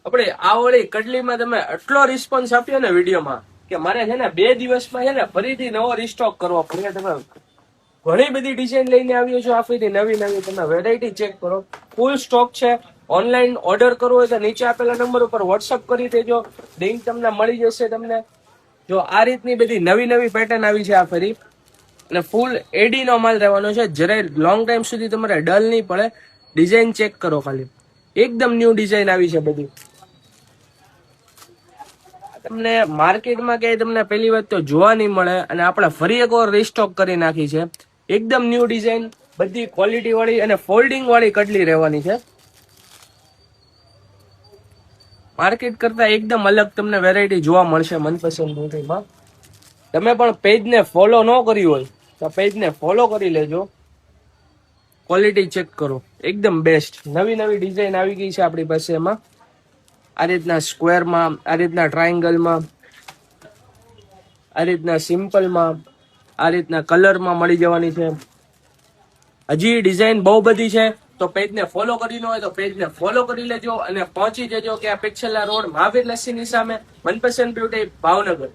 આપણે આ ઓળી કડલીમાં તમે એટલો રિસ્પોન્સ આપ્યો ને વિડીયોમાં કે મારે છે ને 2 દિવસમાં છે ને ફરીથી નવો રિસ્ટોક કરવો પડે. તમે ઘણી બધી ડિઝાઇન લઈને આવ્યો છો, આ ફરીથી નવી નવી તમે વેરાયટી ચેક કરો. ફૂલ સ્ટોક છે. ઓનલાઈન ઓર્ડર કરવો હોય તો નીચે આપેલા નંબર ઉપર વોટ્સઅપ કરી દેજો, લિંક તમને મળી જશે. તમને જો આ રીતની બધી નવી નવી પેટર્ન આવી છે આ ફરી, અને ફૂલ એડી નો માલ રહેવાનો છે. જરાય લોંગ ટાઈમ સુધી તમારે ડલ નહીં પડે. ડિઝાઇન ચેક કરો ખાલી, એકદમ ન્યૂ ડિઝાઇન આવી છે બધી. તમને માર્કેટમાં ક્યાંય તમને પહેલી વાત તો જોવા નહીં મળે, અને આપણે ફરી એકવાર રીસ્ટોક કરી નાખી છે. એકદમ ન્યૂ ડિઝાઇન, બધી ક્વોલિટી વાળી અને ફોલ્ડિંગ વાળી કડલી રહેવાની છે. માર્કેટ કરતા એકદમ અલગ તમને વેરાયટી જોવા મળશે મનપસંદ મોટીમાં. તમે પણ પેજને ફોલો ન કર્યું હોય તો પેજને ફોલો કરી લેજો. ક્વોલિટી ચેક કરો, એકદમ બેસ્ટ. નવી નવી ડિઝાઇન આવી ગઈ છે આપણી પાસે. એમાં આ રીતના સ્ક્વેરમાં, આ રીતના ટ્રાયંગલમાં, આ રીતના સિમ્પલમાં, આ રીતના કલરમાં મળી જવાની છે. હજી ડિઝાઇન બહુ બધી છે, તો પેજને ફોલો કરી ન હોય તો પેજને ફોલો કરી લેજો અને પહોંચી જજો કે આ પિક્સેલા રોડ મહાવીર લસ્સીની સામે, મનપસંદ બ્યુટી ભાવનગર.